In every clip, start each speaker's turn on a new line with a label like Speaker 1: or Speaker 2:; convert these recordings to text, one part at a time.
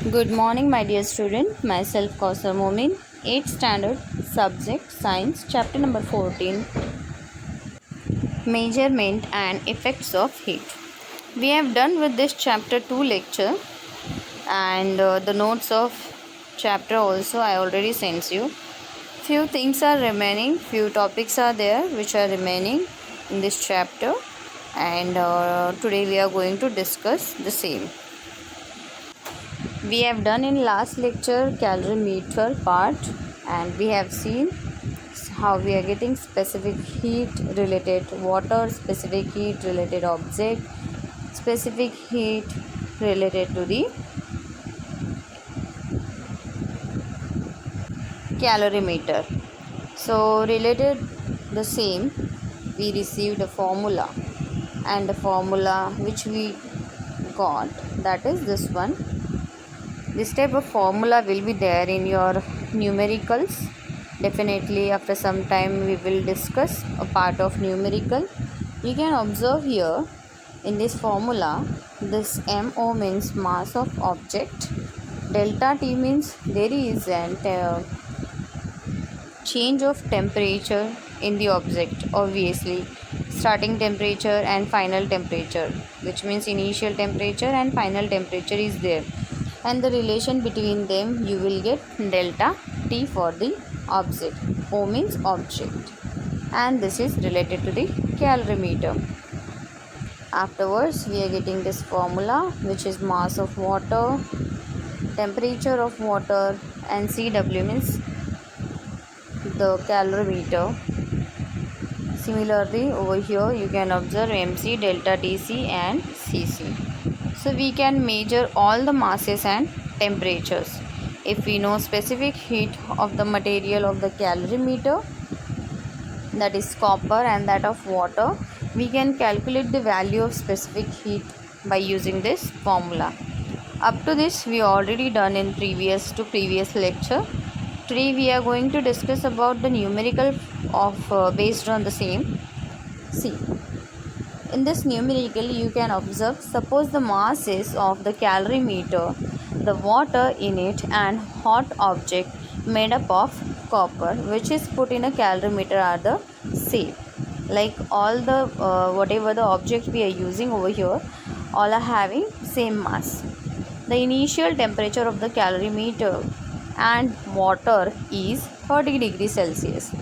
Speaker 1: Good morning, my dear student. Myself, Kausar Momin, 8th standard, subject Science, chapter number 14, Measurement and Effects of Heat. We have done with this chapter 2 lecture, and the notes of chapter also I already sent you. Few things are remaining, few topics are there which are remaining in this chapter, and today we are going to discuss the same. We have done in last lecture calorimeter part, and we have seen how we are getting specific heat related water, specific heat related object, specific heat related to the calorimeter. So related the same, we received a formula, and the formula which we got, that is this one. This type of formula will be there in your numericals. Definitely after some time we will discuss a part of numerical. You can observe here in this formula, this MO means mass of object, delta T means there is a change of temperature in the object, obviously starting temperature and final temperature, which means initial temperature and final temperature is there, and the relation between them you will get delta T for the object. O means object, and this is related to the calorimeter. Afterwards we are getting this formula, which is mass of water, temperature of water, and Cw means the calorimeter. Similarly over here you can observe MC, delta Tc and Cc. So we can measure all the masses and temperatures. If we know specific heat of the material of the calorimeter, that is copper, and that of water, we can calculate the value of specific heat by using this formula. Up to this we already done in previous lecture. Today we are going to discuss about the numerical of based on the same. See, in this numerical you can observe, suppose the mass is of the calorimeter, the water in it and hot object made up of copper, which is put in a calorimeter, are the same. Like all the whatever the object we are using over here, all are having same mass. The initial temperature of the calorimeter and water is 30 degrees Celsius.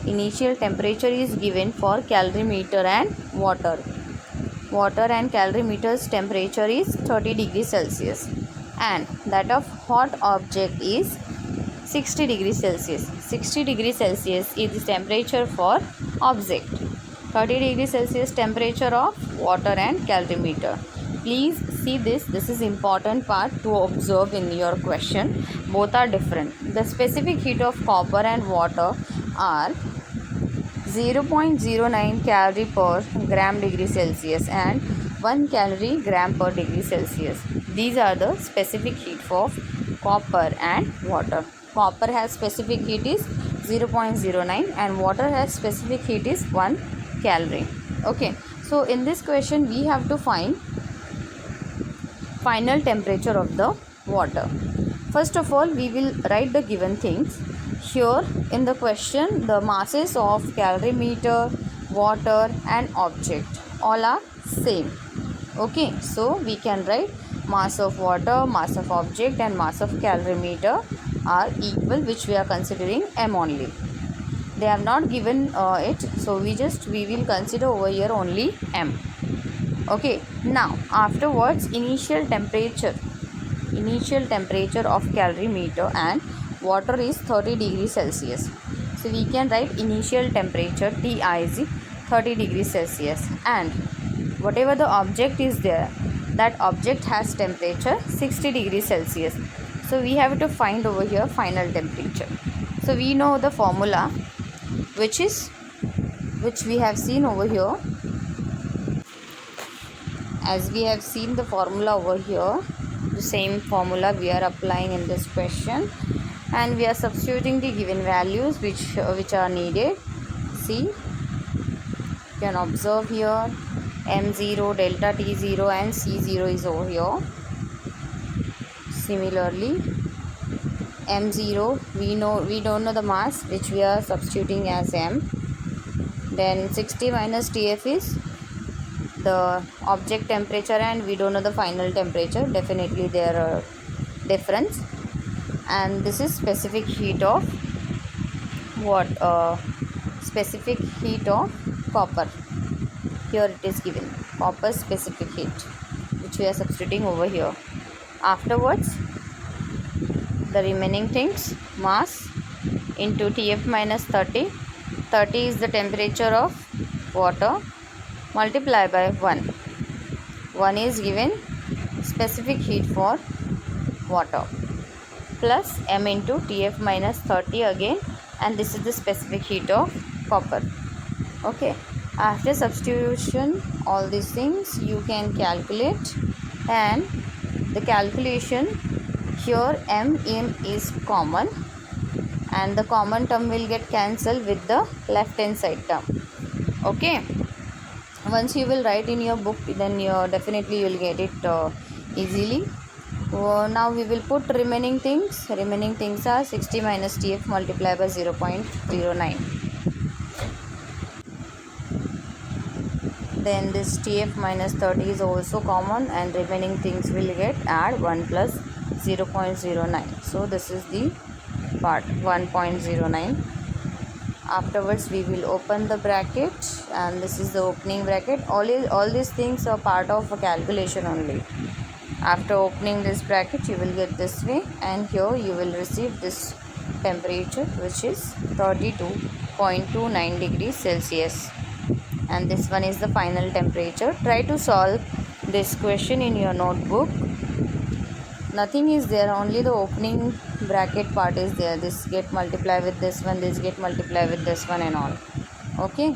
Speaker 1: Initial temperature is given for calorimeter and water. Water and calorimeter's temperature is 30 degrees Celsius, and that of hot object is 60 degrees Celsius. 60 degrees Celsius is the temperature for object. 30 degrees Celsius temperature of water and calorimeter. Please see this is important part to observe in your question. Both are different. The specific heat of copper and water are 0.09 calorie per gram degree Celsius and 1 calorie gram per degree Celsius. These are the specific heat for copper and water. Copper has specific heat is 0.09 and water has specific heat is 1 calorie. Okay, so in this question we have to find final temperature of the water. First of all, we will write the given things. Here in the question, the masses of calorimeter, water and object all are same. Okay, so we can write mass of water, mass of object and mass of calorimeter are equal, which we are considering M only. They have not given it, so we will consider over here only M. Okay, now afterwards initial temperature of calorimeter and water is 30 degrees Celsius. So we can write initial temperature Ti is 30 degrees Celsius, and whatever the object is there, that object has temperature 60 degrees Celsius. So we have to find over here final temperature. So we know the formula, which we have seen over here. As we have seen the formula over here, the same formula we are applying in this question, and we are substituting the given values which are needed. See, you can observe here M0, delta T0 and C0 is over here. Similarly, m0, we don't know the mass, which we are substituting as m. Then 60 minus Tf is the object temperature, and we don't know the final temperature. Definitely there are difference. And this is specific heat of what? Specific heat of copper. Here it is given, copper specific heat, which we are substituting over here. Afterwards, the remaining things, mass into Tf minus 30. 30 is the temperature of water, multiply by 1. 1 is given specific heat for water, plus m into Tf minus 30 again, and this is the specific heat of copper. Okay, after substitution all these things you can calculate, and the calculation here m in is common, and the common term will get cancelled with the left hand side term. Okay, once you will write in your book, then definitely you will get it easily. Now we will put remaining things. Remaining things are 60 minus Tf multiplied by 0.09. Then this Tf minus 30 is also common, and remaining things will get add 1 plus 0.09. So this is the part 1.09. Afterwards we will open the bracket, and this is the opening bracket. All these things are part of a calculation only. After opening this bracket you will get this way, and here you will receive this temperature, which is 32.29 degrees Celsius, and this one is the final temperature. Try to solve this question in your notebook. Nothing is there, only the opening bracket part is there. This get multiplied with this one, this get multiplied with this one, and all. Okay,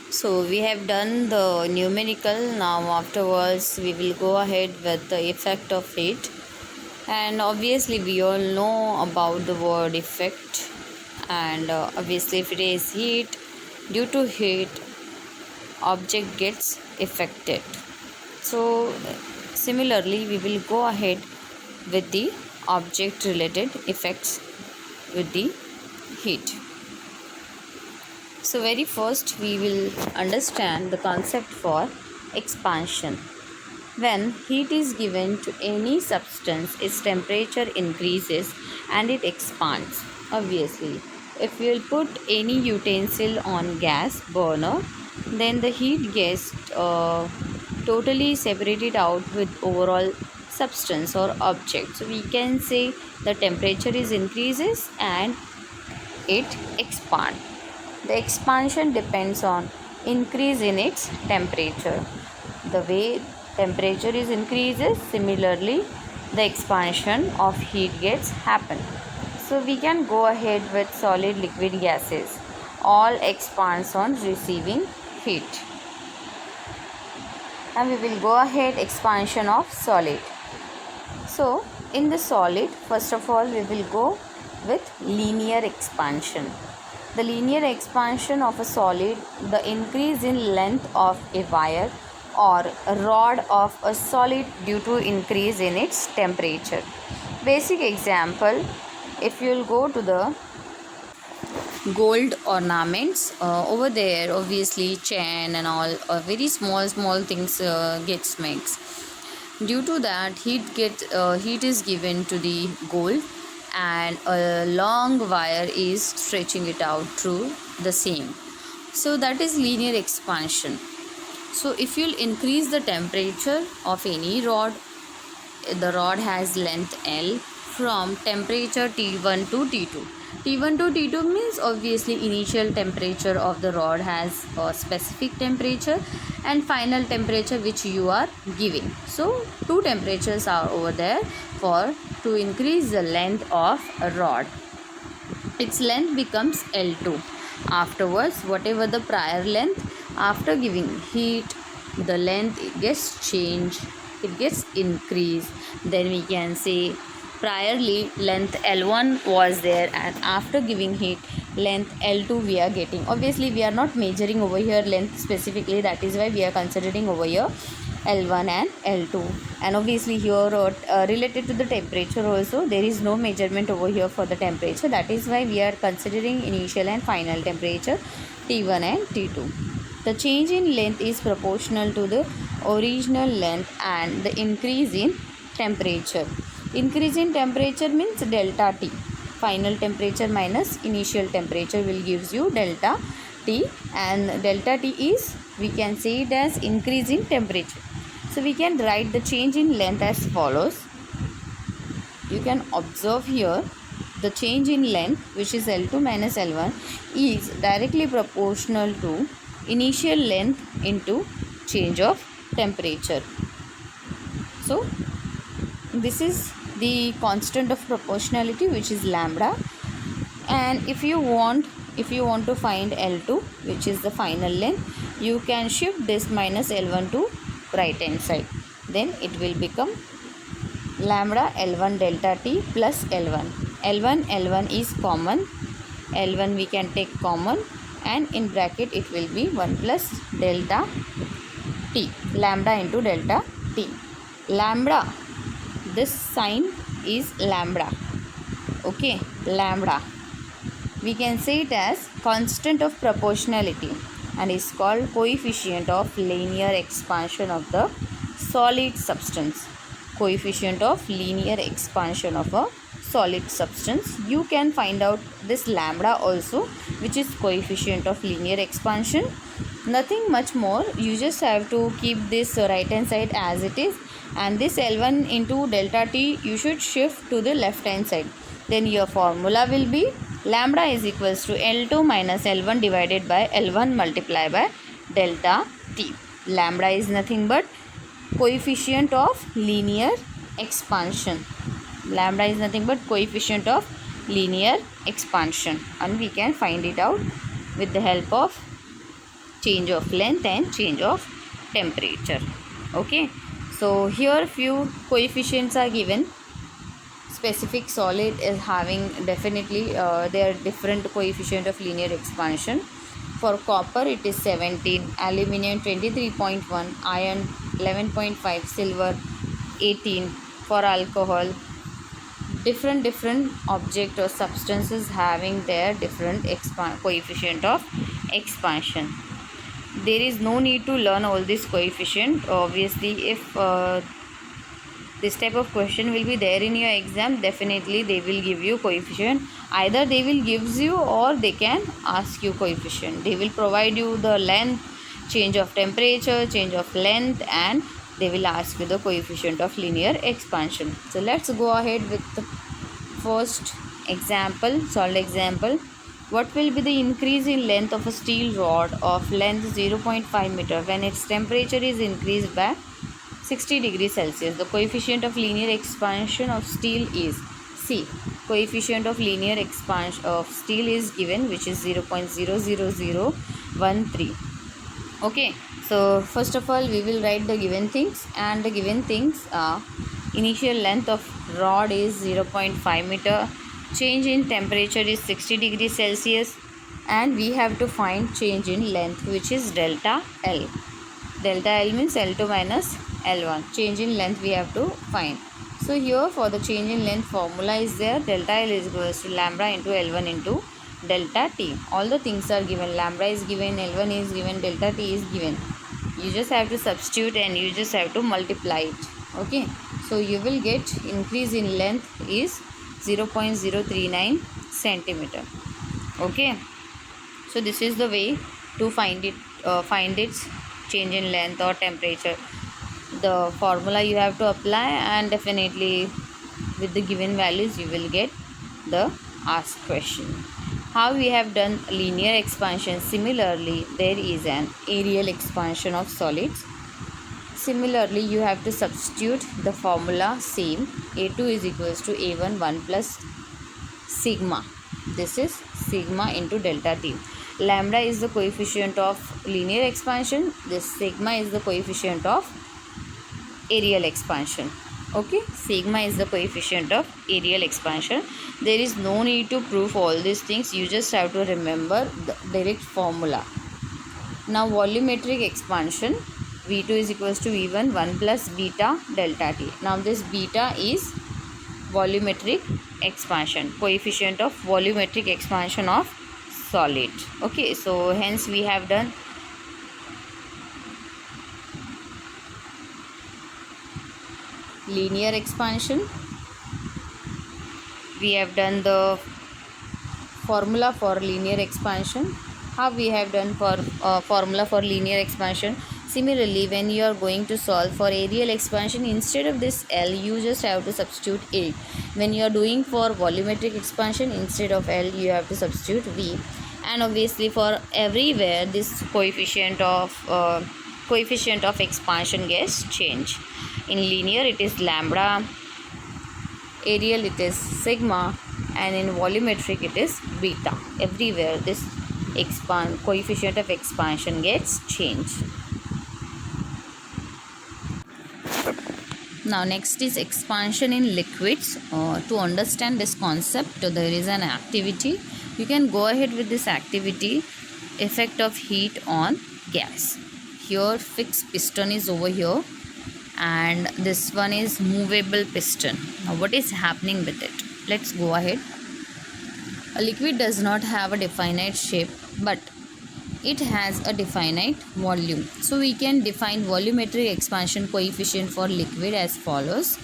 Speaker 1: so we have done the numerical. Now afterwards we will go ahead with the effect of heat, and obviously we all know about the word effect, and obviously if it is heat, due to heat object gets affected. So similarly we will go ahead with the object related effects with the heat. So very first we will understand the concept for expansion. When heat is given to any substance, its temperature increases and it expands. Obviously, if we will put any utensil on gas burner, then the heat gets totally separated out with overall substance or object. So we can say the temperature is increases and it expands. The expansion depends on increase in its temperature. The way temperature is increases, similarly the expansion of heat gets happen. So we can go ahead with solid, liquid, gases. All expands on receiving heat. And we will go ahead expansion of solid. So in the solid, first of all we will go with linear expansion. The linear expansion of a solid, the increase in length of a wire or a rod of a solid due to increase in its temperature. Basic example, if you will go to the gold ornaments, over there obviously chain and all very small things gets mixed. Due to that heat is given to the gold, and a long wire is stretching it out through the same. So that is linear expansion. So if you'll increase the temperature of any rod, the rod has length L from temperature T1 to T2. T1 to T2 means obviously initial temperature of the rod has a specific temperature and final temperature which you are giving. So two temperatures are over there for to increase the length of a rod. Its length becomes L2. Afterwards, whatever the prior length, after giving heat, the length gets changed, it gets increased. Then we can say priorly length L1 was there, and after giving heat length L2 we are getting. Obviously we are not measuring over here length specifically, that is why we are considering over here L1 and L2. And obviously here related to the temperature also, there is no measurement over here for the temperature. That is why we are considering initial and final temperature T1 and T2. The change in length is proportional to the original length and the increase in temperature. Increase in temperature means delta T. Final temperature minus initial temperature will gives you delta T, and delta T is, we can say it as increase in temperature. So we can write the change in length as follows. You can observe here the change in length, which is L2 minus L1, is directly proportional to initial length into change of temperature. So this is the constant of proportionality, which is lambda. And if you want to find L2, which is the final length, you can shift this minus L1 to right hand side. Then it will become lambda L1 delta T plus L1. L1 is common. L1 we can take common, and in bracket it will be 1 plus delta T, lambda into delta T. Lambda, this sign is lambda. Okay, lambda. We can say it as constant of proportionality and is called coefficient of linear expansion of the solid substance. Coefficient of linear expansion of a solid substance. You can find out this lambda also, which is coefficient of linear expansion. Nothing much more. You just have to keep this right hand side as it is, and this L1 into delta T you should shift to the left hand side. Then your formula will be lambda is equals to L2 minus L1 divided by L1 multiplied by delta T. Lambda is nothing but coefficient of linear expansion. Lambda is nothing but coefficient of linear expansion, and we can find it out with the help of change of length and change of temperature. Okay, so here few coefficients are given. Specific solid is having definitely their different coefficient of linear expansion. For copper it is 17, aluminum 23.1, iron 11.5, silver 18. For alcohol, different object or substances having their different coefficient of expansion. There is no need to learn all this coefficient. Obviously, if this type of question will be there in your exam, definitely they will give you coefficient. Either they will gives you or they can ask you coefficient. They will provide you the length, change of temperature, change of length, and they will ask you the coefficient of linear expansion. So let's go ahead with the first example, solved example. What will be the increase in length of a steel rod of length 0.5 meter when its temperature is increased by 60 degrees Celsius? The coefficient of linear expansion of steel is C. Coefficient of linear expansion of steel is given, which is 0.00013. Okay, so first of all we will write the given things, and the given things are initial length of rod is 0.5 meter, change in temperature is 60 degrees Celsius, and we have to find change in length, which is delta L. Delta L means L2 minus L1. Change in length we have to find. So here for the change in length formula is there. Delta L is equals to lambda into L1 into delta T. All the things are given. Lambda is given, L1 is given, delta T is given. You just have to substitute and you just have to multiply it. Okay. So you will get increase in length is 0.039 centimeter. Okay. So this is the way to find its change in length or temperature. The formula you have to apply, and definitely with the given values you will get the asked question. How we have done linear expansion, similarly there is an aerial expansion of solids. Similarly you have to substitute the formula same. A2 is equals to A1 1 plus sigma. This is sigma into delta T. Lambda is the coefficient of linear expansion. This sigma is the coefficient of aerial expansion. Okay, sigma is the coefficient of aerial expansion. There is no need to prove all these things. You just have to remember the direct formula. Now volumetric expansion. V2 is equals to V1 1 plus beta delta T. Now this beta is volumetric expansion, coefficient of volumetric expansion of solid. Okay, so hence we have done linear expansion, we have done the formula for linear expansion, how we have done for formula for linear expansion. Similarly, when you are going to solve for areal expansion, instead of this L you just have to substitute A. When you are doing for volumetric expansion, instead of L you have to substitute V. And obviously for everywhere this coefficient of expansion gets changed. In linear it is lambda, areal it is sigma, and in volumetric it is beta. Everywhere this coefficient of expansion gets changed. Now next is expansion in liquids. To understand this concept, there is an activity. You can go ahead with this activity, effect of heat on gas. Here fixed piston is over here and this one is movable piston. Now what is happening with it? Let's go ahead. A liquid does not have a definite shape, but it has a definite volume. So we can define volumetric expansion coefficient for liquid as follows,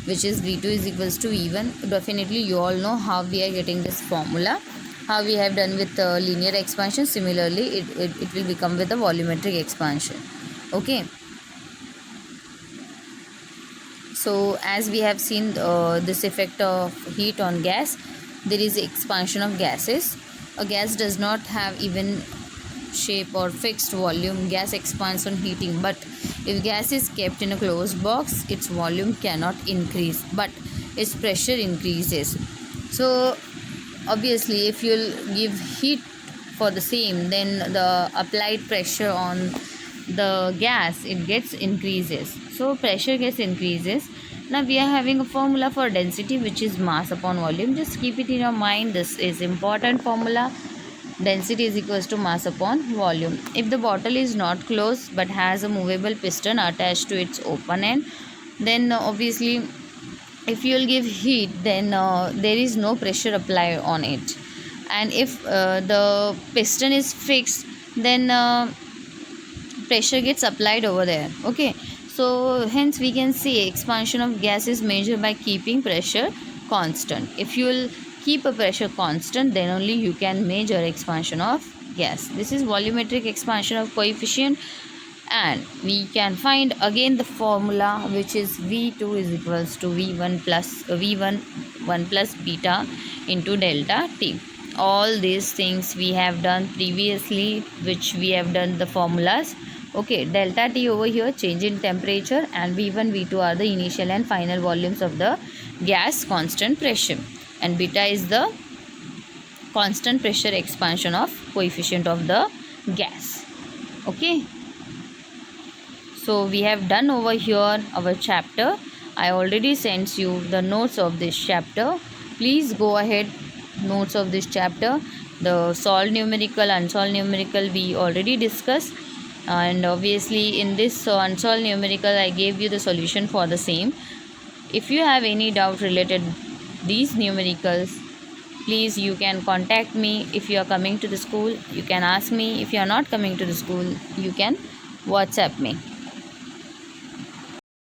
Speaker 1: which is V2 is equals to V1. Definitely you all know how we are getting this formula, how we have done with linear expansion. Similarly it will become with the volumetric expansion. Okay, so as we have seen this effect of heat on gas, there is expansion of gases. A gas does not have even shape or fixed volume. Gas expands on heating, but if gas is kept in a closed box, its volume cannot increase, but its pressure increases. So obviously if you'll give heat for the same, then the applied pressure on the gas it gets increases, so pressure gets increases. Now we are having a formula for density, which is mass upon volume. Just keep it in your mind, this is important formula. Density is equals to mass upon volume. If the bottle is not closed but has a movable piston attached to its open end, then obviously if you will give heat, then there is no pressure applied on it. And if the piston is fixed, then pressure gets applied over there. Okay, so hence we can say expansion of gas is measured by keeping pressure constant. If you will keep a pressure constant, then only you can measure expansion of gas. This is volumetric expansion of coefficient, and we can find again the formula, which is V2 is equals to V1 1 plus beta into delta T. All these things we have done previously, which we have done the formulas. Okay, delta T over here, change in temperature, and V1 V2 are the initial and final volumes of the gas, constant pressure, and beta is the constant pressure expansion of coefficient of the gas. Okay, so we have done over here our chapter. I already sent you the notes of this chapter. Please go ahead, notes of this chapter. The solved numerical, unsolved numerical we already discussed, and obviously in this unsolved numerical I gave you the solution for the same. If you have any doubt related these numericals, please you can contact me. If you are coming to the school, you can ask me. If you are not coming to the school, you can WhatsApp me.